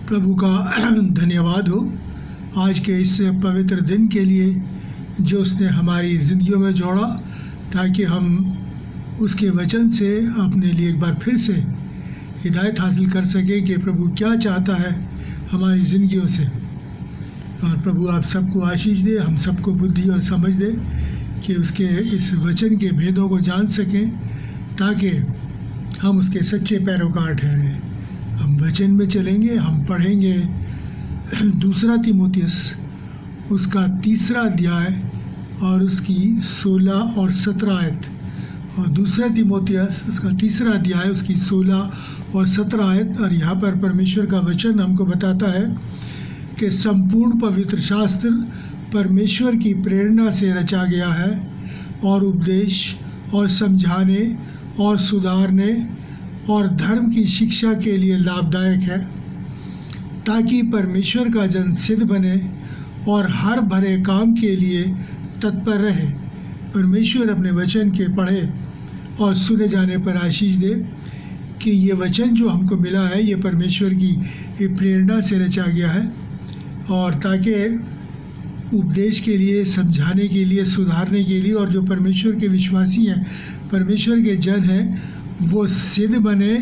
प्रभु का धन्यवाद हो आज के इस पवित्र दिन के लिए जो उसने हमारी ज़िंदगियों में जोड़ा, ताकि हम उसके वचन से अपने लिए एक बार फिर से हिदायत हासिल कर सकें कि प्रभु क्या चाहता है हमारी ज़िंदगियों से। और प्रभु आप सबको आशीष दे, हम सबको बुद्धि और समझ दे कि उसके इस वचन के भेदों को जान सकें, ताकि हम उसके सच्चे पैरोकार ठहरें। हम वचन में चलेंगे, हम पढ़ेंगे दूसरा तीमुथियुस उसका 3 अध्याय और उसकी 16 और 17 आयत। और दूसरा तीमुथियुस उसका 3 अध्याय उसकी 16 और 17 आयत। और यहाँ पर परमेश्वर का वचन हमको बताता है कि संपूर्ण पवित्र शास्त्र परमेश्वर की प्रेरणा से रचा गया है और उपदेश और समझाने और सुधारने और धर्म की शिक्षा के लिए लाभदायक है, ताकि परमेश्वर का जन सिद्ध बने और हर भले काम के लिए तत्पर रहे। परमेश्वर अपने वचन के पढ़े और सुने जाने पर आशीष दे कि ये वचन जो हमको मिला है ये परमेश्वर की प्रेरणा से रचा गया है, और ताकि उपदेश के लिए, समझाने के लिए, सुधारने के लिए, और जो परमेश्वर के विश्वासी हैं, परमेश्वर के जन हैं, वो सिद्ध बने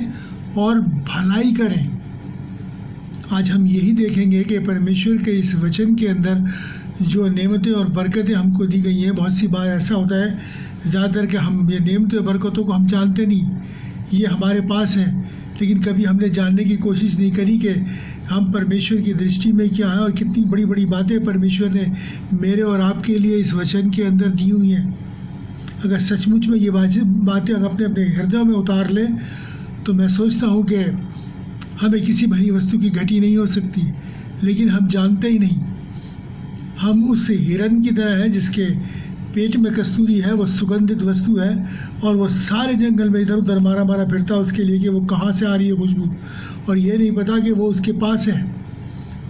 और भलाई करें। आज हम यही देखेंगे कि परमेश्वर के इस वचन के अंदर जो नेमतें और बरकतें हमको दी गई हैं, बहुत सी बार ऐसा होता है ज़्यादातर कि हम ये नेमतें और बरकतों को हम जानते नहीं, ये हमारे पास हैं, लेकिन कभी हमने जानने की कोशिश नहीं करी कि हम परमेश्वर की दृष्टि में क्या है और कितनी बड़ी बड़ी बातें परमेश्वर ने मेरे और आपके लिए इस वचन के अंदर दी हुई हैं। अगर सचमुच में ये बातें अगर अपने अपने हृदय में उतार लें तो मैं सोचता हूँ कि हमें किसी भली वस्तु की घटी नहीं हो सकती, लेकिन हम जानते ही नहीं। हम उस हिरन की तरह हैं जिसके पेट में कस्तूरी है, वो सुगंधित वस्तु है, और वो सारे जंगल में इधर उधर मारा मारा फिरता उसके लिए कि वो कहाँ से आ रही है खुशबू, और ये नहीं पता कि वो उसके पास है।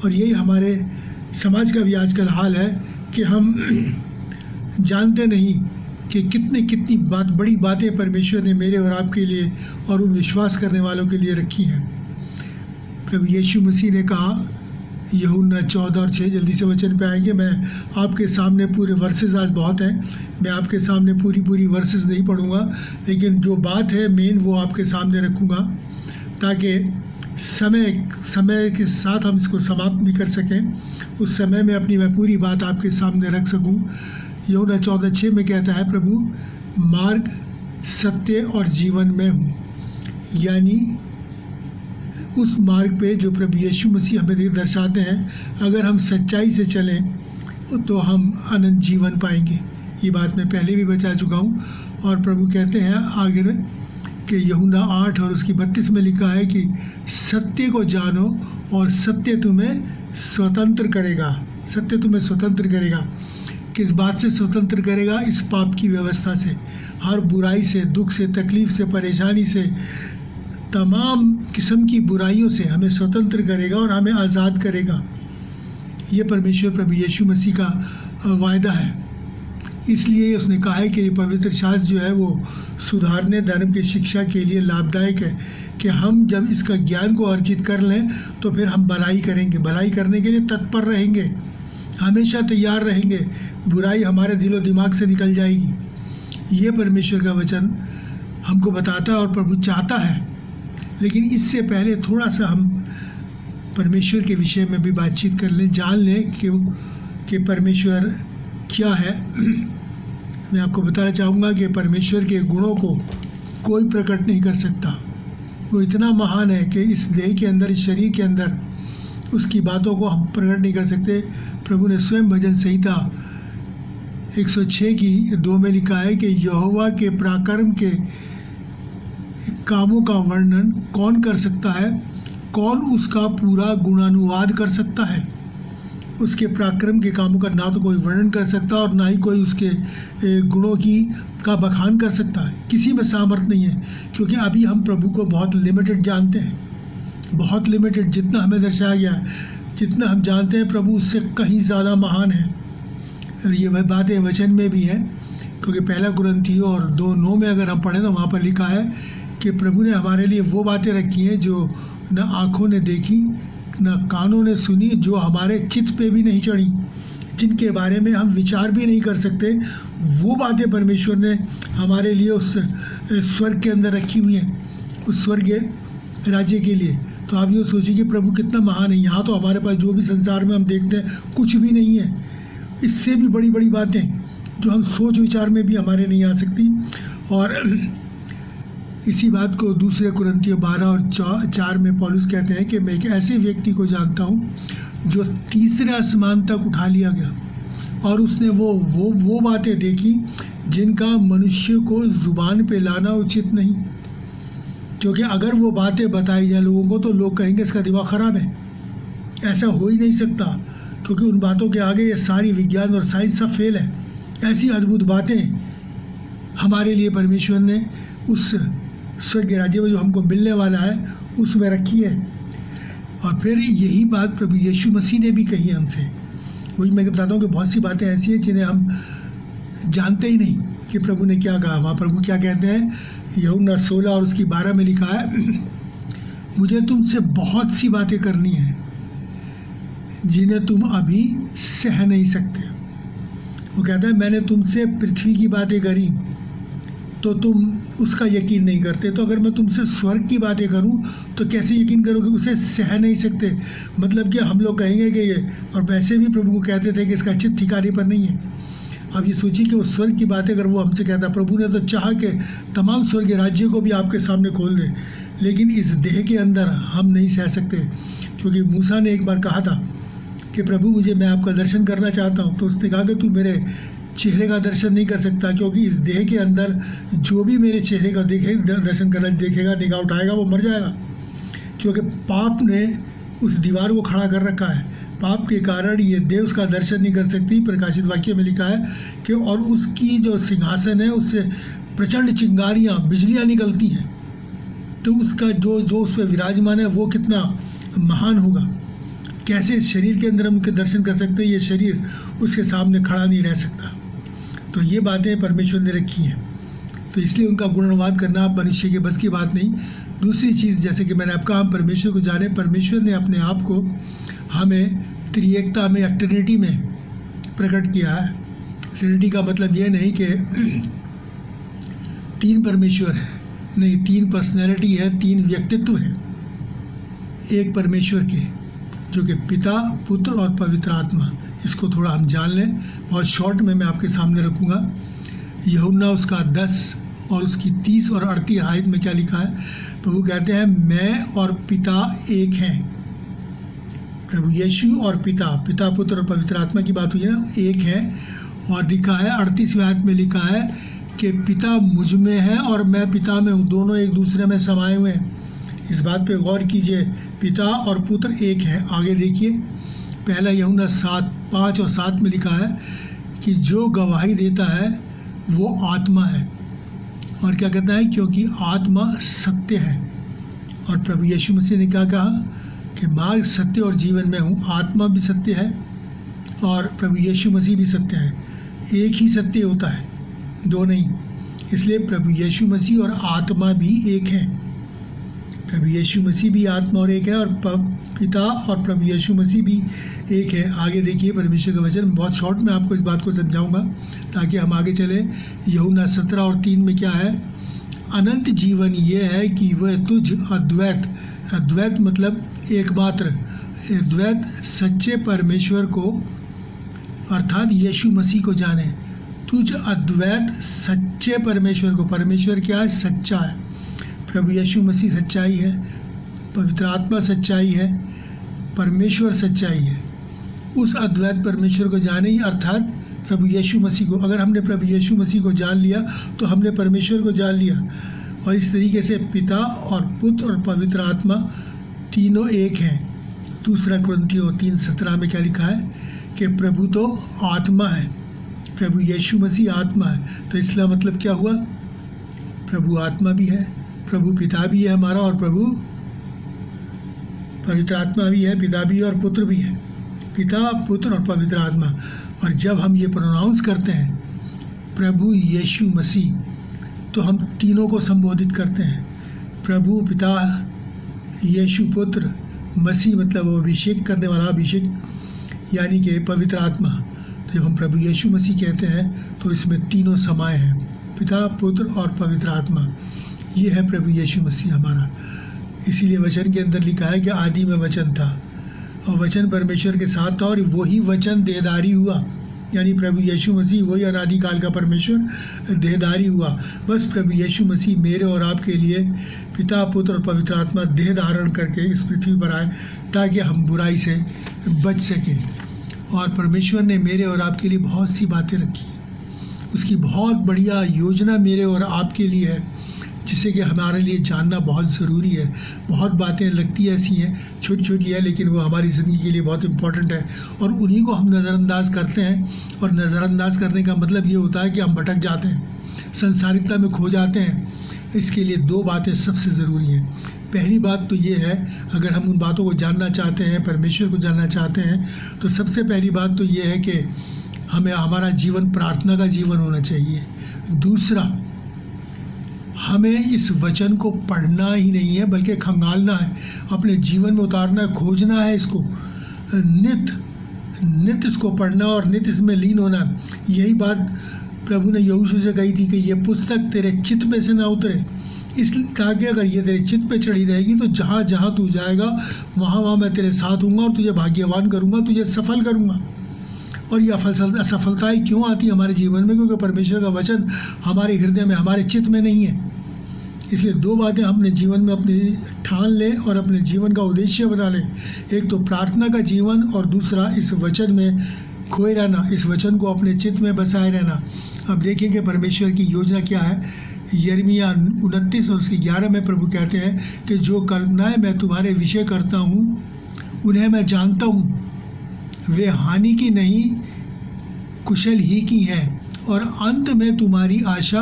और यही हमारे समाज का भी आजकल हाल है कि हम जानते नहीं कि कितनी बड़ी बातें परमेश्वर ने मेरे और आपके लिए और उन विश्वास करने वालों के लिए रखी हैं। प्रभु यीशु मसीह ने कहा, यूहन्ना 14 और 6, जल्दी से वचन पे आएंगे। मैं आपके सामने पूरे वर्सेस, आज बहुत हैं, मैं आपके सामने पूरी वर्सेस नहीं पढ़ूंगा, लेकिन जो बात है मेन वो आपके सामने रखूंगा, ताकि समय के साथ हम इसको समाप्त भी कर सकें। उस समय में अपनी मैं पूरी बात आपके सामने रख सकूं। यूहन्ना 14:6 में कहता है, प्रभु मार्ग, सत्य और जीवन में हूँ, यानी उस मार्ग पे जो प्रभु यीशु मसीह हमें दर्शाते हैं, अगर हम सच्चाई से चलें तो हम अनंत जीवन पाएंगे। ये बात मैं पहले भी बता चुका हूँ। और प्रभु कहते हैं आगे कि यूहन्ना 8 और उसकी 32 में लिखा है कि सत्य को जानो और सत्य तुम्हें स्वतंत्र करेगा। सत्य तुम्हें स्वतंत्र करेगा। किस बात से स्वतंत्र करेगा? इस पाप की व्यवस्था से, हर बुराई से, दुख से, तकलीफ से, परेशानी से, तमाम किस्म की बुराइयों से हमें स्वतंत्र करेगा और हमें आज़ाद करेगा। ये परमेश्वर प्रभु यीशु मसीह का वायदा है। इसलिए उसने कहा है कि ये पवित्र शास्त्र जो है वो सुधारने, धर्म की शिक्षा के लिए लाभदायक है, कि हम जब इसका ज्ञान को अर्जित कर लें तो फिर हम भलाई करेंगे, भलाई करने के लिए तत्पर रहेंगे, हमेशा तैयार रहेंगे, बुराई हमारे दिलो दिमाग से निकल जाएगी। ये परमेश्वर का वचन हमको बताता है और प्रभु चाहता है। लेकिन इससे पहले थोड़ा सा हम परमेश्वर के विषय में भी बातचीत कर लें, जान लें कि परमेश्वर क्या है। मैं आपको बताना चाहूँगा कि परमेश्वर के गुणों को कोई प्रकट नहीं कर सकता। वो इतना महान है कि इस देह के अंदर, इस शरीर के अंदर उसकी बातों को हम प्रकट नहीं कर सकते। प्रभु ने स्वयं भजन संहिता 106 की 2 में लिखा है कि यहोवा के पराक्रम के कामों का वर्णन कौन कर सकता है? कौन उसका पूरा गुणानुवाद कर सकता है? उसके पराक्रम के कामों का ना तो कोई वर्णन कर सकता और ना ही कोई उसके गुणों का बखान कर सकता है। किसी में सामर्थ्य नहीं है, क्योंकि अभी हम प्रभु को बहुत लिमिटेड जानते हैं, बहुत लिमिटेड। जितना हमें दर्शाया गया, जितना हम जानते हैं, प्रभु उससे कहीं ज़्यादा महान है। और ये वह बातें वचन में भी है, क्योंकि 1 कुरिन्थियों और 2:9 में अगर हम पढ़ें तो वहाँ पर लिखा है कि प्रभु ने हमारे लिए वो बातें रखी हैं जो न आँखों ने देखी, न कानों ने सुनी, जो हमारे चित्त पे भी नहीं चढ़ी, जिनके बारे में हम विचार भी नहीं कर सकते, वो बातें परमेश्वर ने हमारे लिए उस स्वर्ग के अंदर रखी हुई हैं, उस स्वर्गीय राज्य के लिए। तो आप ये सोचिए कि प्रभु कितना महान है। यहाँ तो हमारे पास जो भी संसार में हम देखते हैं कुछ भी नहीं है, इससे भी बड़ी बड़ी बातें जो हम सोच विचार में भी हमारे नहीं आ सकती। और इसी बात को दूसरे कुरिन्थियों 12 और 4 में पौलुस कहते हैं कि मैं एक ऐसे व्यक्ति को जानता हूँ जो तीसरे आसमान तक उठा लिया गया और उसने वो बातें देखी जिनका मनुष्य को ज़ुबान पे लाना उचित नहीं, क्योंकि अगर वो बातें बताई जाए लोगों को तो लोग कहेंगे इसका दिमाग ख़राब है, ऐसा हो ही नहीं सकता, क्योंकि उन बातों के आगे ये सारी विज्ञान और साइंस सब फेल है। ऐसी अद्भुत बातें हमारे लिए परमेश्वर ने उस स्वर्ग राज्य में जो हमको मिलने वाला है उसमें रखी है। और फिर यही बात प्रभु यीशु मसीह ने भी कही हमसे। वही मैं बताता हूँ कि बहुत सी बातें ऐसी हैं जिन्हें हम जानते ही नहीं कि प्रभु ने क्या कहा। वहाँ प्रभु क्या कहते हैं, यूहन्ना 16 और उसकी 12 में लिखा है, मुझे तुमसे बहुत सी बातें करनी हैं जिन्हें तुम अभी सह नहीं सकते। वो कहता है मैंने तुमसे पृथ्वी की बातें करी तो तुम उसका यकीन नहीं करते, तो अगर मैं तुमसे स्वर्ग की बातें करूं तो कैसे यकीन करोगे, उसे सह नहीं सकते। मतलब कि हम लोग कहेंगे कि ये, और वैसे भी प्रभु को कहते थे कि इसका चित्त ठिकाने पर नहीं है। अब ये सोचिए कि वो स्वर्ग की बातें अगर वो हमसे कहता, प्रभु ने तो चाहा कि तमाम स्वर्ग राज्य को भी आपके सामने खोल दे, लेकिन इस देह के अंदर हम नहीं सह सकते। क्योंकि मूसा ने एक बार कहा था कि प्रभु मैं आपका दर्शन करना चाहता हूँ, तो उसने कहा कि तू मेरे चेहरे का दर्शन नहीं कर सकता, क्योंकि इस देह के अंदर जो भी मेरे चेहरे का दर्शन करना देखेगा, निगाह उठाएगा, वो मर जाएगा। क्योंकि पाप ने उस दीवार को खड़ा कर रखा है। पाप के कारण ये देह उसका दर्शन नहीं कर सकती। प्रकाशित वाक्य में लिखा है कि और उसकी जो सिंहासन है उससे प्रचंड चिंगारियाँ, बिजलियाँ निकलती हैं। तो उसका जो उस पर विराजमान है वो कितना महान होगा। कैसे शरीर के अंदर हम उनके दर्शन कर सकते हैं, ये शरीर उसके सामने खड़ा नहीं रह सकता। तो ये बातें परमेश्वर ने रखी हैं, तो इसलिए उनका गुणगान करना मनुष्य के बस की बात नहीं। दूसरी चीज़, जैसे कि मैंने आपको कहा, हम परमेश्वर को जाने। परमेश्वर ने अपने आप को हमें त्रिएकता में या ट्रिनिटी में प्रकट किया है। ट्रिनिटी का मतलब ये नहीं कि 3 परमेश्वर हैं, नहीं, 3 पर्सनैलिटी है, 3 व्यक्तित्व हैं एक परमेश्वर के, जो कि पिता, पुत्र और पवित्र आत्मा। इसको थोड़ा हम जान लें, बहुत शॉर्ट में मैं आपके सामने रखूँगा। यूहन्ना उसका 10 और उसकी 30 और 38 आयत में क्या लिखा है। प्रभु कहते हैं मैं और पिता एक हैं। प्रभु यीशु और पिता, पुत्र और पवित्र आत्मा की बात हुई है ना, एक है। और लिखा है 38वें आयत में लिखा है कि पिता मुझ में है और मैं पिता में हूँ, दोनों एक दूसरे में समाये हुए हैं। इस बात पे गौर कीजिए, पिता और पुत्र एक हैं। आगे देखिए, पहला यूहन्ना 5 और 7 में लिखा है कि जो गवाही देता है वो आत्मा है। और क्या कहता है, क्योंकि आत्मा सत्य है। और प्रभु यीशु मसीह ने क्या कहा कि मार्ग, सत्य और जीवन में हूँ। आत्मा भी सत्य है और प्रभु यीशु मसीह भी सत्य है। एक ही सत्य होता है, 2 नहीं। इसलिए प्रभु यीशु मसीह और आत्मा भी एक हैं। प्रभु यीशु मसीह भी आत्मा और एक है, और पिता और प्रभु यीशु मसीह भी एक है। आगे देखिए परमेश्वर का वचन, बहुत शॉर्ट में आपको इस बात को समझाऊंगा ताकि हम आगे चले। यूहन्ना 17 और 3 में क्या है, अनंत जीवन ये है कि वह तुझ अद्वैत, अद्वैत मतलब एकमात्र, अद्वैत सच्चे परमेश्वर को अर्थात यीशु मसीह को जाने। तुझ अद्वैत सच्चे परमेश्वर को, परमेश्वर क्या है, सच्चा है। प्रभु यीशु मसीह सच्चाई है, पवित्र आत्मा सच्चाई है, परमेश्वर सच्चाई है। उस अद्वैत परमेश्वर को जाने ही अर्थात प्रभु यीशु मसीह को। अगर हमने प्रभु यीशु मसीह को जान लिया तो हमने परमेश्वर को जान लिया। और इस तरीके से पिता और पुत्र और पवित्र आत्मा तीनों एक हैं। दूसरा कुरिन्थियों 3:17 में क्या लिखा है कि प्रभु तो आत्मा है, प्रभु यीशु मसीह आत्मा है। तो इसका मतलब क्या हुआ, प्रभु आत्मा भी है, प्रभु पिता भी है हमारा, और प्रभु पवित्र आत्मा भी है, पिता भी है और पुत्र भी है। पिता, पुत्र और पवित्र आत्मा। और जब हम ये प्रोनाउंस करते हैं प्रभु यीशु मसीह, तो हम तीनों को संबोधित करते हैं, प्रभु पिता, यीशु पुत्र, मसीह मतलब वो अभिषेक करने वाला, अभिषेक यानी कि पवित्र आत्मा। तो जब हम प्रभु यीशु मसीह कहते हैं तो इसमें तीनों समाये हैं, पिता, पुत्र और पवित्र आत्मा। ये है प्रभु यीशु मसीह हमारा। इसीलिए वचन के अंदर लिखा है कि आदि में वचन था और वचन परमेश्वर के साथ था और वही वचन देहधारी हुआ, यानी प्रभु यीशु मसीह वही अनादिकाल का परमेश्वर देहधारी हुआ। बस प्रभु यीशु मसीह मेरे और आपके लिए पिता, पुत्र और पवित्र आत्मा देह धारण करके इस पृथ्वी पर आए ताकि हम बुराई से बच सकें। और परमेश्वर ने मेरे और आपके लिए बहुत सी बातें रखी, उसकी बहुत बढ़िया योजना मेरे और आपके लिए है, जिससे कि हमारे लिए जानना बहुत ज़रूरी है। बहुत बातें लगती ऐसी हैं, छोटी छोटी है, लेकिन वो हमारी ज़िंदगी के लिए बहुत इम्पॉर्टेंट है और उन्हीं को हम नज़रअंदाज करते हैं। और नज़रअंदाज करने का मतलब ये होता है कि हम भटक जाते हैं, संसारिकता में खो जाते हैं। इसके लिए दो बातें सबसे ज़रूरी हैं। पहली बात तो ये है, अगर हम उन बातों को जानना चाहते हैं, परमेश्वर को जानना चाहते हैं, तो सबसे पहली बात तो ये है कि हमें हमारा जीवन प्रार्थना का जीवन होना चाहिए। दूसरा, हमें इस वचन को पढ़ना ही नहीं है बल्कि खंगालना है, अपने जीवन में उतारना है, खोजना है इसको, नित इसको पढ़ना और नित इसमें लीन होना है। यही बात प्रभु ने यहोशू से कही थी कि ये पुस्तक तेरे चित्त में से ना उतरे, इसलिए ताकि अगर ये तेरे चित्त पे चढ़ी रहेगी तो जहाँ जहाँ तू जाएगा वहाँ वहाँ मैं तेरे साथ हूँगा और तुझे भाग्यवान करूँगा, तुझे सफल करूँगा। और ये असफलताएँ क्यों आती हमारे जीवन में? क्योंकि परमेश्वर का वचन हमारे हृदय में, हमारे चित्त में नहीं है। इसलिए दो बातें अपने जीवन में अपनी ठान लें और अपने जीवन का उद्देश्य बना लें। एक तो प्रार्थना का जीवन और दूसरा इस वचन में खोए रहना, इस वचन को अपने चित्त में बसाए रहना। अब देखेंगे परमेश्वर की योजना क्या है। यिर्मयाह 29 और उसके 11 में प्रभु कहते हैं कि जो कल्पनाएं मैं तुम्हारे विषय करता हूँ उन्हें मैं जानता हूँ, वे हानि की नहीं कुशल ही की हैं और अंत में तुम्हारी आशा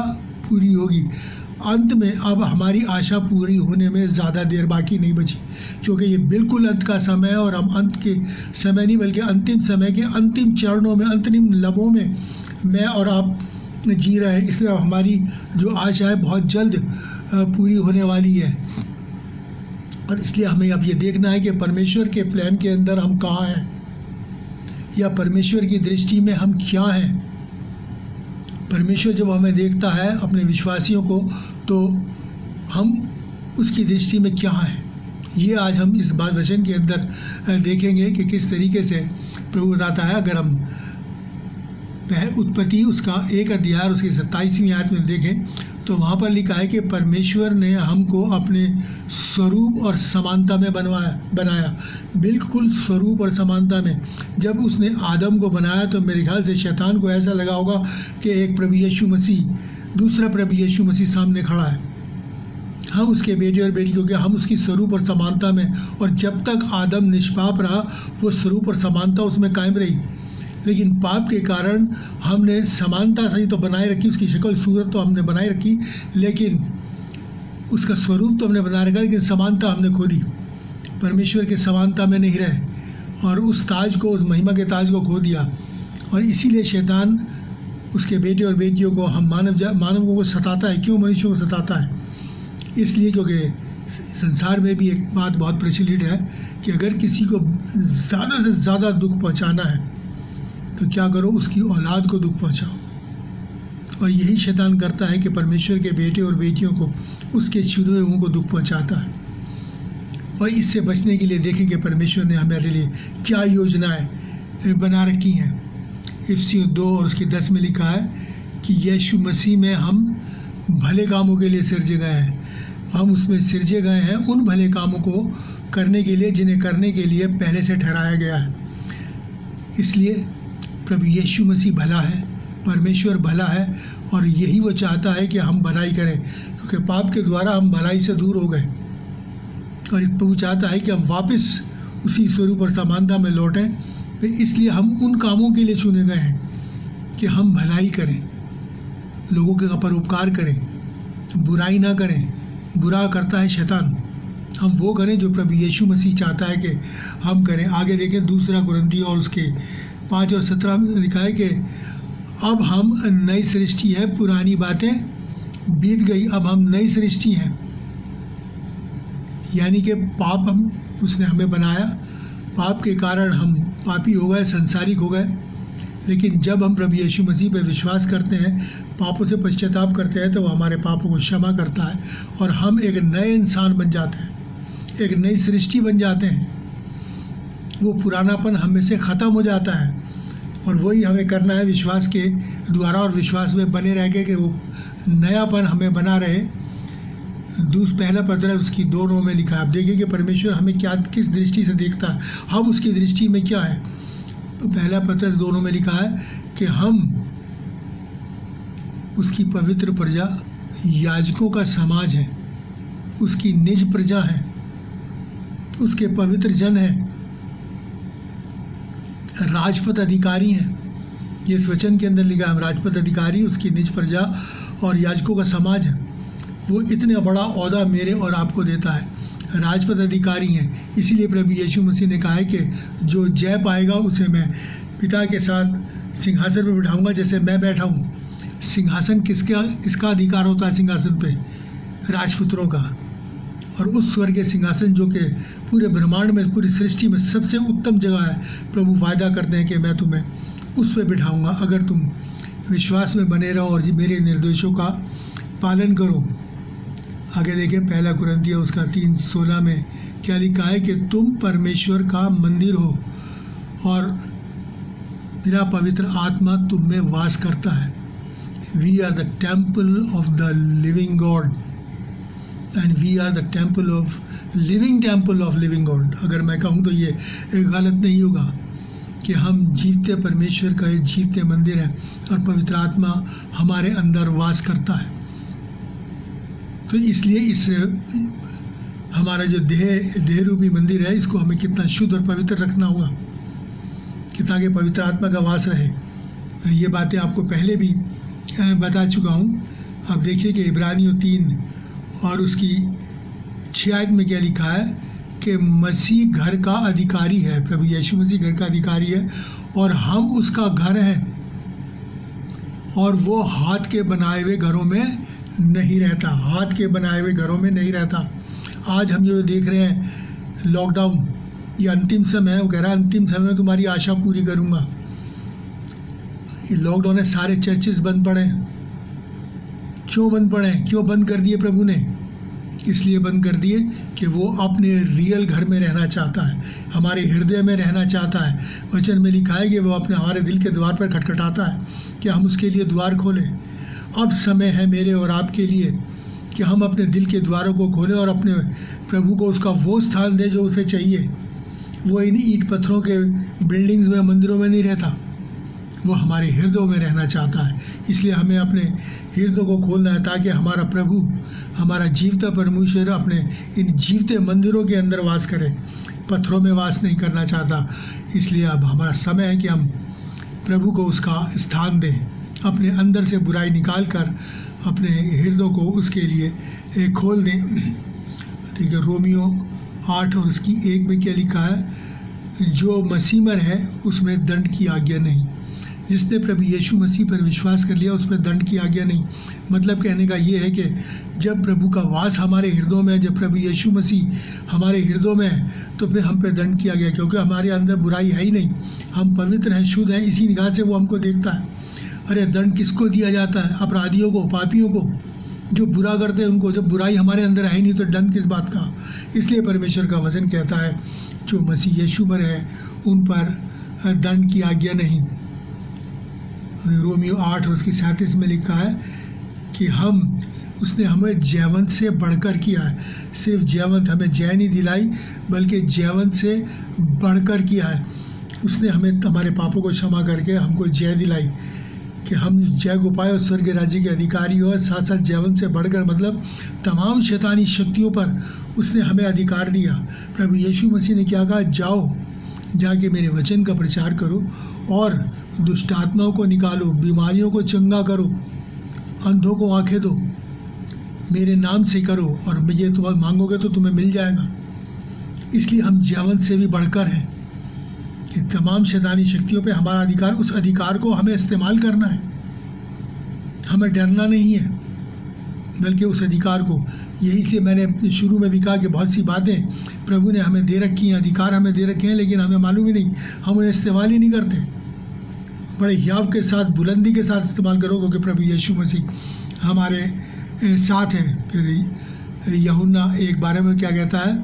पूरी होगी। अंत में अब हमारी आशा पूरी होने में ज़्यादा देर बाकी नहीं बची, क्योंकि ये बिल्कुल अंत का समय है और हम अंत के समय नहीं बल्कि अंतिम समय के अंतिम चरणों में, अंतिम लम्हों में मैं और आप जी रहे हैं। इसलिए हमारी जो आशा है बहुत जल्द पूरी होने वाली है। और इसलिए हमें अब ये देखना है कि परमेश्वर के प्लान के अंदर हम कहाँ हैं, या परमेश्वर की दृष्टि में हम क्या हैं। परमेश्वर जब हमें देखता है अपने विश्वासियों को, तो हम उसकी दृष्टि में क्या हैं, ये आज हम इस बात वचन के अंदर देखेंगे कि किस तरीके से प्रभु बताता है। अगर हम उत्पत्ति उसका 1 अध्याय उसकी 27वीं आयत में देखें तो वहाँ पर लिखा है कि परमेश्वर ने हमको अपने स्वरूप और समानता में बनाया, बिल्कुल स्वरूप और समानता में। जब उसने आदम को बनाया तो मेरे ख्याल से शैतान को ऐसा लगा होगा कि एक प्रभु यीशु मसीह, दूसरा प्रभु यीशु मसीह सामने खड़ा है, हम उसके बेटे और बेटी, क्योंकि हम उसकी स्वरूप और समानता में। और जब तक आदम निष्पाप रहा वो स्वरूप और समानता उसमें कायम रही। लेकिन पाप के कारण हमने समानता सही तो बनाए रखी, उसकी शक्ल सूरत तो हमने बनाए रखी, लेकिन उसका स्वरूप तो हमने बनाए रखा, लेकिन समानता हमने खो दी। परमेश्वर के समानता में नहीं रहे और उस ताज को, उस महिमा के ताज को खो दिया। और इसीलिए शैतान उसके बेटे और बेटियों को, हम मानवों को सताता है। क्यों मनुष्यों को सताता है? इसलिए क्योंकि संसार में भी एक बात बहुत प्रचलित है कि अगर किसी को ज़्यादा से ज़्यादा दुख पहुंचाना है तो क्या करो, उसकी औलाद को दुख पहुंचाओ। और यही शैतान करता है कि परमेश्वर के बेटे और बेटियों को, उसके चुने हुओं को दुख पहुंचाता है। और इससे बचने के लिए देखें कि परमेश्वर ने हमारे लिए क्या योजनाएं बना रखी हैं। इफिसियों 2 और उसके 10 में लिखा है कि यीशु मसीह में हम भले कामों के लिए सिरजे गए हैं। हम उसमें सिरजे गए हैं उन भले कामों को करने के लिए जिन्हें करने के लिए पहले से ठहराया गया है। इसलिए प्रभु यीशु मसीह भला है, परमेश्वर भला है और यही वो चाहता है कि हम भलाई करें, क्योंकि पाप के द्वारा हम भलाई से दूर हो गए। और प्रभु चाहता है कि हम वापस उसी स्वरूप और समानता में लौटें। तो इसलिए हम उन कामों के लिए चुने गए हैं कि हम भलाई करें, लोगों के परोपकार करें, बुराई ना करें। बुरा करता है शैतान, हम वो करें जो प्रभु यीशु मसीह चाहता है कि हम करें। आगे देखें 2 कुरिन्थियों और उसके 5 और 17 में लिखा है कि अब हम नई सृष्टि है, पुरानी बातें बीत गई, अब हम नई सृष्टि हैं। यानी कि पाप हम उसने हमें बनाया। पाप के कारण हम पापी हो गए, संसारिक हो गए, लेकिन जब हम प्रभु यीशु मसीह पर विश्वास करते हैं, पापों से पश्चाताप करते हैं, तो वो हमारे पापों को क्षमा करता है और हम एक नए इंसान बन जाते हैं, एक नई सृष्टि बन जाते हैं। वो पुरानापन हम में से ख़त्म हो जाता है और वही हमें करना है विश्वास के द्वारा, और विश्वास में बने रह के कि वो नयापन हमें बना रहे। पहला पत्र उसकी 2:9 में लिखा है। आप देखिए कि परमेश्वर हमें क्या, किस दृष्टि से देखता है, हम उसकी दृष्टि में क्या है। पहला पत्र 2:9 में लिखा है कि हम उसकी पवित्र प्रजा, याजकों का समाज है, उसकी निज प्रजा है, उसके पवित्र जन है, राजपद अधिकारी हैं। ये इस वचन के अंदर लिखा है, राजपद अधिकारी, उसकी निज प्रजा और याजकों का समाज है। वो इतना बड़ा ओहदा मेरे और आपको देता है, राजपद अधिकारी हैं। इसीलिए प्रभु यीशु मसीह ने कहा है कि जो जय पाएगा उसे मैं पिता के साथ सिंहासन पर बिठाऊंगा जैसे मैं बैठा हूँ। सिंहासन किसका अधिकार होता है सिंहासन पे? राजपुत्रों का। और उस स्वर्ग के सिंहासन जो कि पूरे ब्रह्मांड में, पूरी सृष्टि में सबसे उत्तम जगह है, प्रभु वायदा करते हैं कि मैं तुम्हें उस पर बिठाऊंगा अगर तुम विश्वास में बने रहो और मेरे निर्देशों का पालन करो। आगे देखें, पहला कुरिन्थियों उसका 3:16 में क्या लिखा है कि तुम परमेश्वर का मंदिर हो और मेरा पवित्र आत्मा तुम में वास करता है। We are the temple of the living God and we are the temple of living God. अगर मैं कहूँ तो ये गलत नहीं होगा कि हम जीवते परमेश्वर का एक जीवते मंदिर है और पवित्र आत्मा हमारे अंदर वास करता है। तो इसलिए इस हमारा जो देह रूपी मंदिर है, इसको हमें कितना शुद्ध और पवित्र रखना होगा कि ताकि पवित्र आत्मा का वास रहे। ये बातें आपको पहले भी बता चुका हूँ। अब देखिए कि इब्रानियों 3 और उसकी 6 में क्या लिखा है कि मसीह घर का अधिकारी है, प्रभु यीशु मसीह घर का अधिकारी है और हम उसका घर हैं और वो हाथ के बनाए हुए घरों में नहीं रहता, हाथ के बनाए हुए घरों में नहीं रहता। आज हम जो देख रहे हैं लॉकडाउन, ये अंतिम समय है, वो कह रहा है अंतिम समय में तुम्हारी आशा पूरी करूँगा। ये लॉकडाउन है, सारे चर्चेस बंद पड़े। क्यों बंद पड़े? क्यों बंद कर दिए प्रभु ने? इसलिए बंद कर दिए कि वो अपने रियल घर में रहना चाहता है, हमारे हृदय में रहना चाहता है। वचन में लिखा है कि वो अपने हमारे दिल के द्वार पर खटखटाता है कि हम उसके लिए द्वार खोलें। अब समय है मेरे और आपके लिए कि हम अपने दिल के द्वारों को खोलें और अपने प्रभु को उसका वो स्थान दें जो उसे चाहिए। वो इन ईंट पत्थरों के बिल्डिंग्स में, मंदिरों में नहीं रहता, वो हमारे हृदयों में रहना चाहता है। इसलिए हमें अपने हृदय को खोलना है ताकि हमारा प्रभु, हमारा जीवता परमेश्वर अपने इन जीवते मंदिरों के अंदर वास करे, पत्थरों में वास नहीं करना चाहता। इसलिए अब हमारा समय है कि हम प्रभु को उसका स्थान दें, अपने अंदर से बुराई निकाल कर अपने हृदय को उसके लिए खोल दें। ठीक है, रोमियो 8 और उसकी 1 में क्या लिखा है? जो मसीमर है उसमें दंड की आज्ञा नहीं। जिसने प्रभु यीशु मसीह पर विश्वास कर लिया उसमें दंड की आज्ञा नहीं। मतलब कहने का ये है कि जब प्रभु का वास हमारे हृदयों में है, जब प्रभु यीशु मसीह हमारे हृदयों में है, तो फिर हम पे दंड किया गया, क्योंकि हमारे अंदर बुराई है ही नहीं, हम पवित्र हैं, शुद्ध हैं। इसी निगाह से वो हमको देखता है। अरे दंड किसको दिया जाता है? अपराधियों को, पापियों को, जो बुरा करते हैं उनको। जब बुराई हमारे अंदर है ही नहीं तो दंड किस बात का? इसलिए परमेश्वर का वचन कहता है जो मसीह यीशु में है उन पर दंड की आज्ञा नहीं। रोमियो 8 और उसकी 37 में लिखा है कि उसने हमें जयवंत से बढ़कर किया है। सिर्फ जयवंत, हमें जय नहीं दिलाई बल्कि जयवंत से बढ़कर किया है। उसने हमें हमारे पापों को क्षमा करके हमको जय दिलाई कि हम जय को पाए और स्वर्ग राज्य के अधिकारी हो। साथ साथ जयवंत से बढ़कर मतलब तमाम शैतानी शक्तियों पर उसने हमें अधिकार दिया। प्रभु यीशु मसीह ने क्या कहा? जाओ, जाके मेरे वचन का प्रचार करो और दुष्ट आत्माओं को निकालो, बीमारियों को चंगा करो, अंधों को आंखें दो, मेरे नाम से करो और ये तुम मांगोगे तो तुम्हें मिल जाएगा। इसलिए हम जयवंत से भी बढ़कर हैं कि तमाम शैतानी शक्तियों पे हमारा अधिकार, उस अधिकार को हमें इस्तेमाल करना है। हमें डरना नहीं है बल्कि उस अधिकार को, यही से मैंने शुरू में भी कहा कि बहुत सी बातें प्रभु ने हमें दे रखी हैं, अधिकार हमें दे रखे हैं, लेकिन हमें मालूम ही नहीं, हम उन्हें इस्तेमाल ही नहीं करते। बड़े हियाव के साथ, बुलंदी के साथ इस्तेमाल करो, क्योंकि प्रभु यीशु मसीह हमारे साथ है। फिर यूहन्ना 1:12 में क्या कहता है?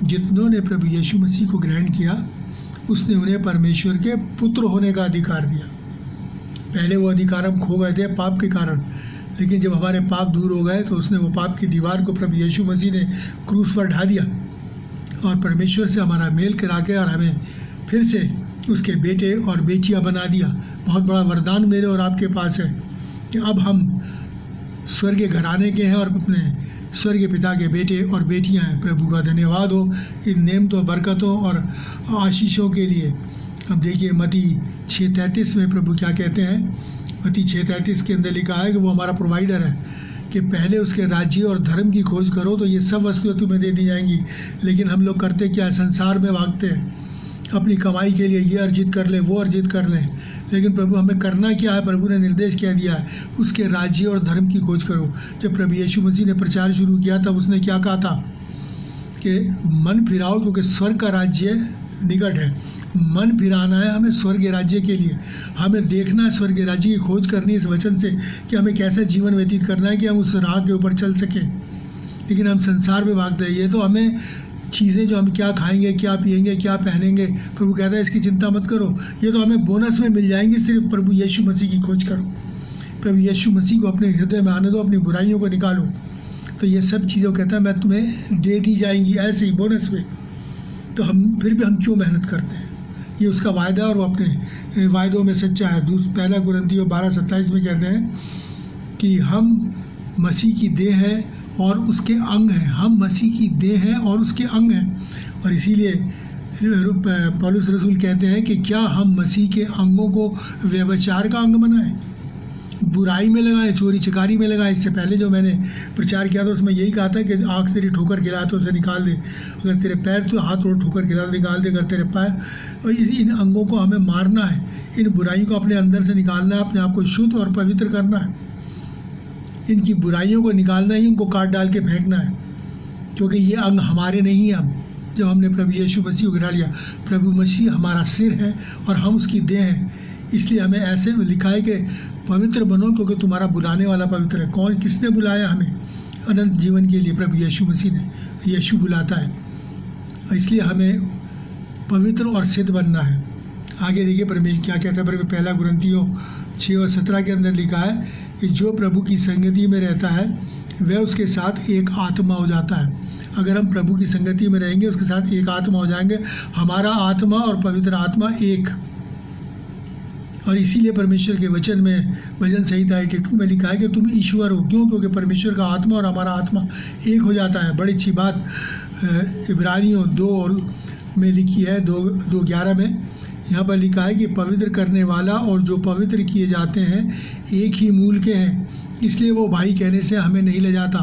जितनों ने प्रभु यीशु मसीह को ग्रहण किया उसने उन्हें परमेश्वर के पुत्र होने का अधिकार दिया। पहले वो अधिकार हम खो गए थे पाप के कारण, लेकिन जब हमारे पाप दूर हो गए तो उसने वो पाप की दीवार को प्रभु यीशु मसीह ने क्रूस पर ढा दिया और परमेश्वर से हमारा मेल करा के और हमें फिर से उसके बेटे और बेटियां बना दिया। बहुत बड़ा वरदान मेरे और आपके पास है कि अब हम स्वर्गीय घराने के हैं और अपने स्वर्गीय पिता के बेटे और बेटियां हैं। प्रभु का धन्यवाद हो इन नेमतों, बरकतों और आशीषों के लिए। अब देखिए मत्ती 6:33 में प्रभु क्या कहते हैं? मत्ती 6:33 के अंदर लिखा है कि वो हमारा प्रोवाइडर है, कि पहले उसके राज्य और धर्म की खोज करो तो ये सब वस्तुएं तुम्हें दे दी जाएंगी। लेकिन हम लोग करते क्या है? संसार में भागते हैं, अपनी कमाई के लिए ये अर्जित कर लें, वो अर्जित कर लें। लेकिन प्रभु हमें करना क्या है? प्रभु ने निर्देश क्या दिया है? उसके राज्य और धर्म की खोज करो। जब प्रभु यीशु मसीह ने प्रचार शुरू किया तब उसने क्या कहा था कि मन फिराओ क्योंकि स्वर्ग का राज्य निकट है। मन फिराना है हमें स्वर्गीय राज्य के लिए, हमें देखना है स्वर्गीय राज्य की खोज करनी है इस वचन से कि हमें कैसा जीवन व्यतीत करना है कि हम उस राह के ऊपर चल सकें। लेकिन हम संसार में भागते हैं। ये तो हमें चीज़ें जो हम क्या खाएंगे, क्या पिएंगे, क्या पहनेंगे, प्रभु कहता है इसकी चिंता मत करो, ये तो हमें बोनस में मिल जाएंगी। सिर्फ प्रभु यीशु मसीह की खोज करो, प्रभु यीशु मसीह को अपने हृदय में आने दो, अपनी बुराइयों को निकालो, तो ये सब चीज़ों कहता है मैं तुम्हें दे दी जाएंगी ऐसे ही बोनस में। तो हम फिर भी हम क्यों मेहनत करते हैं? ये उसका वायदा और वो अपने वायदों में सच्चा है। 1 कुरिन्थियों 12:27 में कहते हैं कि हम मसीह की देह है और उसके अंग हैं। हम मसीह की देह हैं और उसके अंग हैं। और इसीलिए पौलुस रसूल कहते हैं कि क्या हम मसीह के अंगों को व्यभिचार का अंग बनाएं, बुराई में लगाएं, चोरी चकारी में लगाएं। इससे पहले जो मैंने प्रचार किया था उसमें यही कहा था कि आँख तेरी ठोकर खिलाए तो उसे निकाल दे, अगर तेरे पैर तो हाथ और ठोकर खिला निकाल दे, अगर तेरे पैर। और इन अंगों को हमें मारना है, इन बुराइयों को अपने अंदर से निकालना है, अपने आप को शुद्ध और पवित्र करना है, इनकी बुराइयों को निकालना ही, उनको काट डाल के फेंकना है, क्योंकि ये अंग हमारे नहीं हैं। अब जब हमने प्रभु यीशु मसीह को गिरा लिया, प्रभु मसीह हमारा सिर है और हम उसकी देह हैं। इसलिए हमें ऐसे लिखा है कि पवित्र बनो क्योंकि तुम्हारा बुलाने वाला पवित्र है। कौन, किसने बुलाया हमें अनंत जीवन के लिए? प्रभु यीशु मसीह ने। यीशु बुलाता है, इसलिए हमें पवित्र और सिद्ध बनना है। आगे देखिए परमेश्वर क्या कहता है। 1 कुरिन्थियों 6:17 के अंदर लिखा है कि जो प्रभु की संगति में रहता है वह उसके साथ एक आत्मा हो जाता है। अगर हम प्रभु की संगति में रहेंगे उसके साथ एक आत्मा हो जाएंगे। हमारा आत्मा और पवित्र आत्मा एक। और इसीलिए परमेश्वर के वचन में भजन संहिता 82 में लिखा है कि तुम ईश्वर हो। क्यों? क्योंकि परमेश्वर का आत्मा और हमारा आत्मा एक हो जाता है। बड़ी अच्छी बात इब्रानियों 2 में लिखी है, 2:11 में यहाँ पर लिखा है कि पवित्र करने वाला और जो पवित्र किए जाते हैं एक ही मूल के हैं, इसलिए वो भाई कहने से हमें नहीं ले जाता।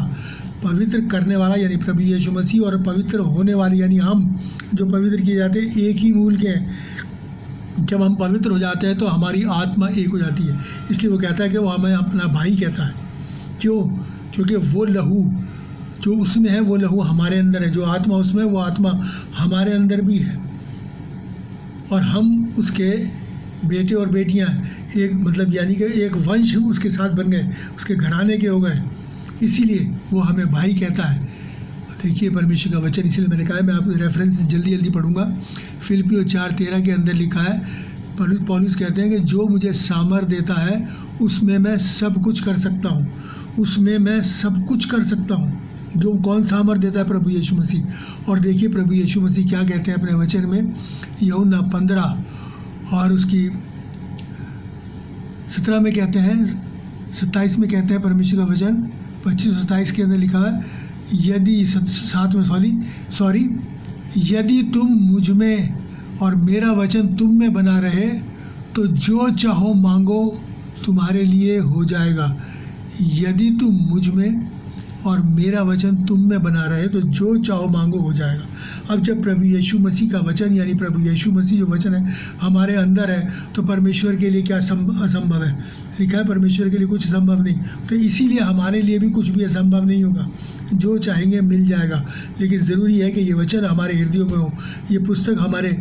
पवित्र करने वाला यानी प्रभु यीशु मसीह और पवित्र होने वाले यानी हम जो पवित्र किए जाते हैं एक ही मूल के हैं। जब हम पवित्र हो जाते हैं तो हमारी आत्मा एक हो जाती है। इसलिए वो कहता है कि वो हमें अपना भाई कहता है। क्यों? क्योंकि वो लहू जो उसमें है वो लहू हमारे अंदर है, जो आत्मा उसमें वो आत्मा हमारे अंदर भी है, और हम उसके बेटे और बेटियां एक मतलब यानी कि एक वंश उसके साथ बन गए, उसके घराने के हो गए। इसीलिए वो हमें भाई कहता है। देखिए परमेश्वर का वचन, इसलिए मैंने कहा है मैं आपको रेफरेंस जल्दी पढ़ूंगा। फिलिपियों 4:13 के अंदर लिखा है, पौलुस कहते हैं कि जो मुझे सामर्थ देता है उसमें मैं सब कुछ कर सकता हूँ, उसमें मैं सब कुछ कर सकता हूँ। जो कौन सामर्थ देता है? प्रभु यीशु मसीह। और देखिए प्रभु यीशु मसीह क्या कहते हैं अपने वचन में, यूहन्ना 15 और उसकी 17 में कहते हैं, 27 में कहते हैं परमेश्वर का वचन, 25-27 के अंदर लिखा है, यदि 7 में सॉरी यदि तुम मुझ में और मेरा वचन तुम में बना रहे तो जो चाहो मांगो तुम्हारे लिए हो जाएगा। यदि तुम मुझ में और मेरा वचन तुम में बना रहे तो जो चाहो मांगो हो जाएगा। अब जब प्रभु यीशु मसीह का वचन यानी प्रभु यीशु मसीह जो वचन है हमारे अंदर है तो परमेश्वर के लिए क्या असंभव है? लिखा है परमेश्वर के लिए कुछ संभव नहीं। तो इसीलिए हमारे लिए भी कुछ भी असंभव नहीं होगा, जो चाहेंगे मिल जाएगा। लेकिन ज़रूरी है कि ये वचन हमारे हृदयों में हो, ये पुस्तक हमारे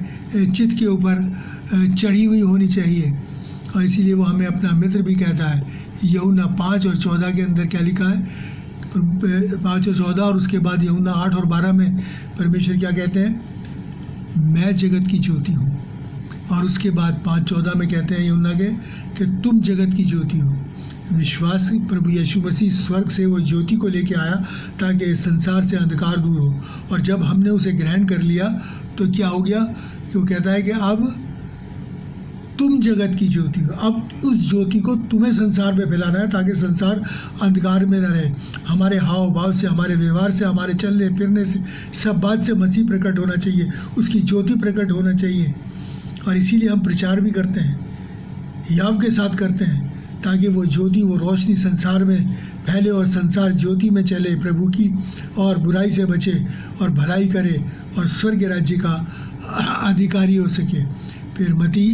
चित्त के ऊपर चढ़ी हुई होनी चाहिए। और इसीलिए वो हमें अपना मित्र भी कहता है। यूहन्ना 5 और 14 के अंदर क्या लिखा है? 5 और 14 और उसके बाद यूहन्ना 8 और 12 में परमेश्वर क्या कहते हैं? मैं जगत की ज्योति हूँ। और उसके बाद 5:14 में कहते हैं यूहन्ना के कि तुम जगत की ज्योति हो। विश्वास प्रभु यीशु मसीह स्वर्ग से वो ज्योति को लेके आया ताकि संसार से अंधकार दूर हो। और जब हमने उसे ग्रहण कर लिया तो क्या हो गया कि वो कहता है कि अब तुम जगत की ज्योति हो। अब उस ज्योति को तुम्हें संसार में फैलाना है ताकि संसार अंधकार में न रहे। हमारे हाव भाव से, हमारे व्यवहार से, हमारे चलने फिरने से, सब बात से मसीह प्रकट होना चाहिए, उसकी ज्योति प्रकट होना चाहिए। और इसीलिए हम प्रचार भी करते हैं, याव के साथ करते हैं, ताकि वो ज्योति, वो रोशनी संसार में फैले और संसार ज्योति में चले प्रभु की, और बुराई से बचे और भलाई करे और स्वर्ग राज्य का अधिकारी हो सके। फिर मती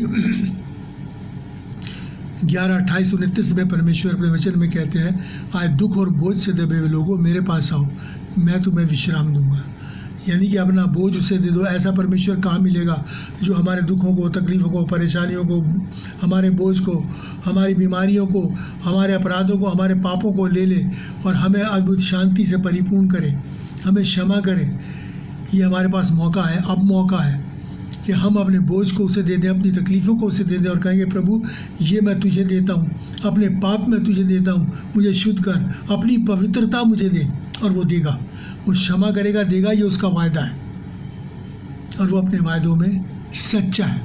11:28-29 में परमेश्वर अपने वचन में कहते हैं, आज दुख और बोझ से दबे हुए लोगों मेरे पास आओ, मैं तुम्हें विश्राम दूंगा। यानी कि अपना बोझ उसे दे दो। ऐसा परमेश्वर कहाँ मिलेगा जो हमारे दुखों को, तकलीफ़ों को, परेशानियों को, हमारे बोझ को, हमारी बीमारियों को, हमारे अपराधों को, हमारे पापों को ले ले और हमें अद्भुत शांति से परिपूर्ण करे, हमें क्षमा करे। ये हमारे पास मौका है। अब मौका है कि हम अपने बोझ को उसे दे दें, अपनी तकलीफ़ों को उसे दे दें और कहेंगे प्रभु ये मैं तुझे देता हूँ, अपने पाप मैं तुझे देता हूँ, मुझे शुद्ध कर, अपनी पवित्रता मुझे दे। और वो देगा, वो क्षमा करेगा, देगा, ये उसका वायदा है और वो अपने वायदों में सच्चा है।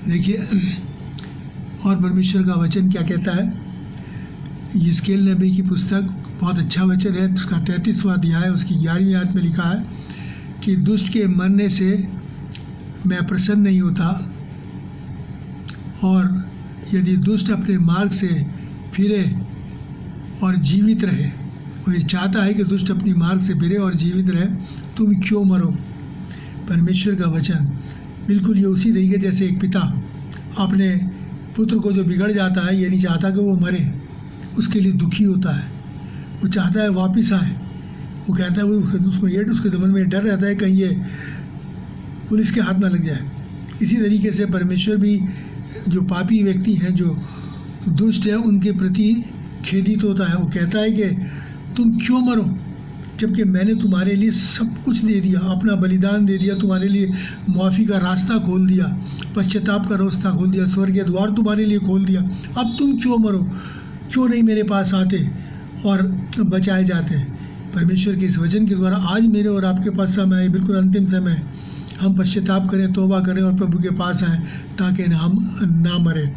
देखिए और परमेश्वर का वचन क्या कहता है? यिस्केल नबी की पुस्तक बहुत अच्छा वचन है, उसका 33वां अध्याय उसकी 11वीं आयत में लिखा है कि दुष्ट के मरने से मैं प्रसन्न नहीं होता, और यदि दुष्ट अपने मार्ग से फिरे और जीवित रहे, वो ये चाहता है कि दुष्ट अपनी मार्ग से फिरे और जीवित रहे, तुम क्यों मरो? परमेश्वर का वचन बिल्कुल ये उसी तरीके जैसे एक पिता अपने पुत्र को जो बिगड़ जाता है, ये नहीं चाहता कि वो मरे, उसके लिए दुखी होता है, वो चाहता है वापस आए। वो कहता है, वो उसके दिमाग में डर रहता है कहीं ये पुलिस के हाथ ना लग जाए। इसी तरीके से परमेश्वर भी जो पापी व्यक्ति हैं, जो दुष्ट हैं, उनके प्रति खेदित होता है। वो कहता है कि तुम क्यों मरो, जबकि मैंने तुम्हारे लिए सब कुछ दे दिया, अपना बलिदान दे दिया, तुम्हारे लिए माफ़ी का रास्ता खोल दिया, पश्चाताप का रास्ता खोल दिया, स्वर्ग के द्वार तुम्हारे लिए खोल दिया। अब तुम क्यों मरो? क्यों नहीं मेरे पास आते और बचाए जाते? परमेश्वर के इस वचन के द्वारा आज मेरे और आपके पास समय है, बिल्कुल अंतिम समय है। हम पश्चाताप करें, तौबा करें और प्रभु के पास आएँ ताकि हम ना मरें।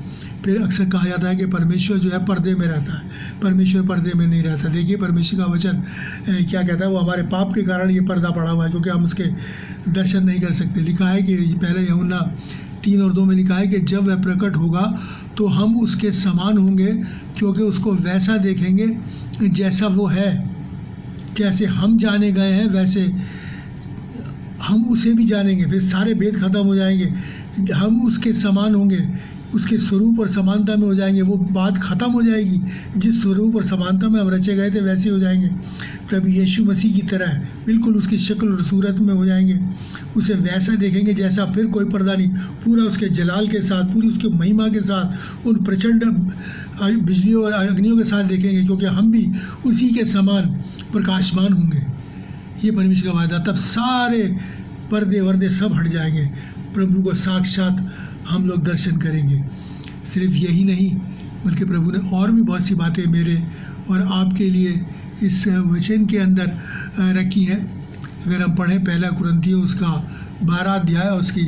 फिर अक्सर कहा जाता है कि परमेश्वर जो है पर्दे में रहता है, परमेश्वर पर्दे में नहीं रहता। देखिए परमेश्वर का वचन क्या कहता है, वो हमारे पाप के कारण ये पर्दा पड़ा हुआ है क्योंकि हम उसके दर्शन नहीं कर सकते। लिखा है कि पहले यूहन्ना 3 और 2 में लिखा है कि जब वह प्रकट होगा तो हम उसके समान होंगे, क्योंकि उसको वैसा देखेंगे जैसा वो है। जैसे हम जाने गए हैं वैसे हम उसे भी जानेंगे। फिर सारे भेद खत्म हो जाएंगे, हम उसके समान होंगे, उसके स्वरूप और समानता में हो जाएंगे। वो बात ख़त्म हो जाएगी, जिस स्वरूप और समानता में हम रचे गए थे वैसे हो जाएंगे। प्रभु यीशु मसीह की तरह बिल्कुल उसकी शक्ल और सूरत में हो जाएंगे, उसे वैसा देखेंगे जैसा। फिर कोई पर्दा नहीं, पूरा उसके जलाल के साथ, पूरी उसकी महिमा के साथ, उन प्रचंड बिजलियों और अग्नियों के साथ देखेंगे, क्योंकि हम भी उसी के समान प्रकाशमान होंगे। ये परमेश्वर का वायदा। तब सारे पर्दे वर्दे सब हट जाएंगे, प्रभु को साक्षात हम लोग दर्शन करेंगे। सिर्फ यही नहीं, बल्कि प्रभु ने और भी बहुत सी बातें मेरे और आपके लिए इस वचन के अंदर रखी हैं। अगर हम पढ़ें 1 कुरिन्थियों उसका 12 अध्याय और उसकी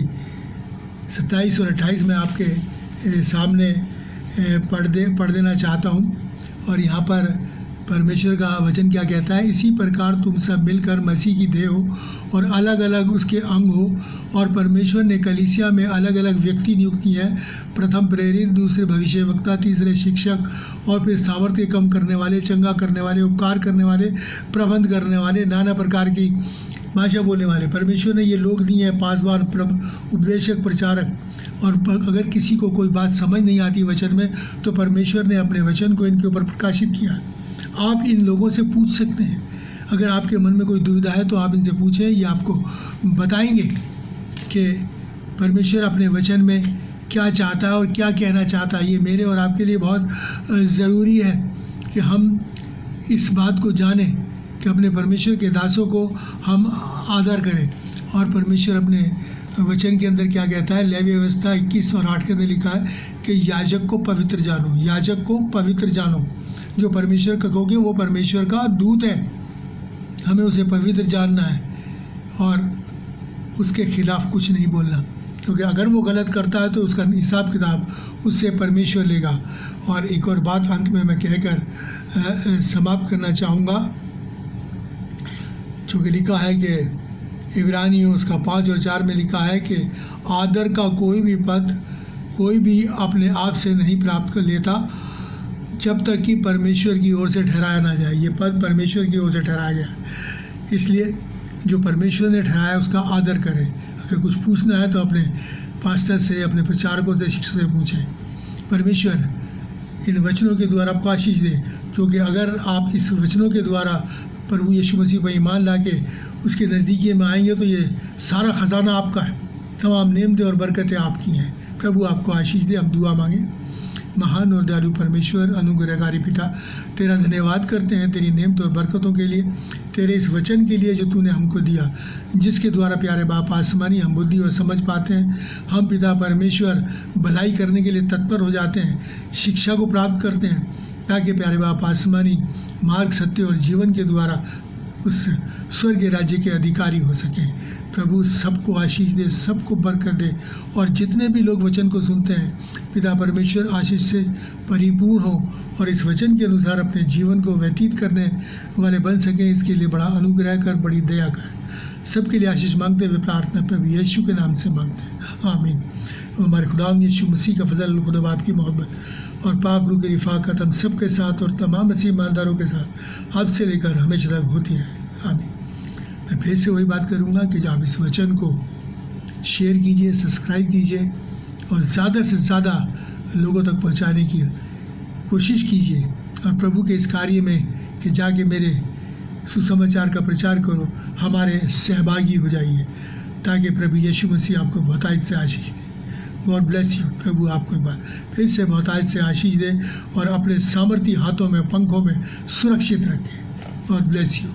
27 और 28 में आपके सामने पढ़ देना चाहता हूँ। और यहाँ पर परमेश्वर का वचन क्या कहता है? इसी प्रकार तुम सब मिलकर मसीह की देह हो और अलग अलग उसके अंग हो। और परमेश्वर ने कलीसिया में अलग अलग व्यक्ति नियुक्त किए हैं, प्रथम प्रेरित, दूसरे भविष्यवक्ता, तीसरे शिक्षक, और फिर सामर्थ्य कम करने वाले, चंगा करने वाले, उपकार करने वाले, प्रबंध करने वाले, नाना प्रकार की भाषा बोलने वाले। परमेश्वर ने ये लोग दिए हैं, पासवान, उपदेशक, प्रचारक। और अगर किसी को कोई बात समझ नहीं आती वचन में, तो परमेश्वर ने अपने वचन को इनके ऊपर प्रकाशित किया। आप इन लोगों से पूछ सकते हैं। अगर आपके मन में कोई दुविधा है तो आप इनसे पूछें, ये आपको बताएंगे कि परमेश्वर अपने वचन में क्या चाहता है और क्या कहना चाहता है। ये मेरे और आपके लिए बहुत ज़रूरी है कि हम इस बात को जानें कि अपने परमेश्वर के दासों को हम आदर करें। और परमेश्वर अपने वचन के अंदर क्या कहता है? लेवी व्यवस्था 21 और 8 के अंदर लिखा है कि याजक को पवित्र जानो, याजक को पवित्र जानो। जो परमेश्वर का कहोगे वो परमेश्वर का दूत है, हमें उसे पवित्र जानना है और उसके खिलाफ कुछ नहीं बोलना, क्योंकि अगर वो गलत करता है तो उसका हिसाब किताब उससे परमेश्वर लेगा। और एक और बात अंत में मैं कहकर समाप्त करना चाहूँगा, जो कि लिखा है कि इब्रानियों उसका 5 और 4 में लिखा है कि आदर का कोई भी पद कोई भी अपने आप से नहीं प्राप्त कर लेता जब तक कि परमेश्वर की ओर से ठहराया ना जाए। ये पद परमेश्वर की ओर से ठहराया गया, इसलिए जो परमेश्वर ने ठहराया उसका आदर करें। अगर कुछ पूछना है तो अपने पास्टर से, अपने प्रचारकों से, शिक्षक से पूछें। परमेश्वर इन वचनों के द्वारा आपको आशीष दे, क्योंकि अगर आप इस वचनों के द्वारा प्रभु यीशु मसीह पर ईमान ला के उसके नज़दीकी में आएंगे तो ये सारा ख़जाना आपका है, तमाम नेमतें और बरकतें आपकी हैं। प्रभु आपको आशीष दे। हम दुआ मांगें। महान और दयालु परमेश्वर, अनुग्रहकारी पिता, तेरा धन्यवाद करते हैं तेरी नेमत और बरकतों के लिए, तेरे इस वचन के लिए जो तूने हमको दिया, जिसके द्वारा प्यारे बाप आसमानी हम बुद्धि और समझ पाते हैं। हम पिता परमेश्वर भलाई करने के लिए तत्पर हो जाते हैं, शिक्षा को प्राप्त करते हैं, ताकि प्यारे बाप आसमानी मार्ग, सत्य और जीवन के द्वारा उस स्वर्ग राज्य के अधिकारी हो सकें। प्रभु सबको आशीष दे, सबको बरकत दे, और जितने भी लोग वचन को सुनते हैं पिता परमेश्वर आशीष से परिपूर्ण हो और इस वचन के अनुसार अपने जीवन को व्यतीत करने वाले बन सकें। इसके लिए बड़ा अनुग्रह कर, बड़ी दया कर। सबके लिए आशीष मांगते हुए प्रार्थना प्रभु यीशु के नाम से मांगते हैं, आमीन। हमारे खुदा यीशु मसीह का फजल, खुदा बाप की मोहब्बत और पाक रूह की रिफाकत हम सबके साथ और तमाम मसीह ईमानदारों के साथ अब से लेकर हमेशा तक होती रहे, आमीन। मैं फिर से वही बात करूँगा कि आप इस वचन को शेयर कीजिए, सब्सक्राइब कीजिए और ज़्यादा से ज़्यादा लोगों तक पहुँचाने की कोशिश कीजिए, और प्रभु के इस कार्य में कि जाके मेरे सुसमाचार का प्रचार करो, हमारे सहभागी हो जाइए, ताकि प्रभु यीशु मसीह आपको बहुतायत से आशीष दे। God bless you. प्रभु आपको एक बार फिर से बहुतायत से आशीष दे और अपने सामर्थी हाथों में, पंखों में सुरक्षित रखे। God bless you.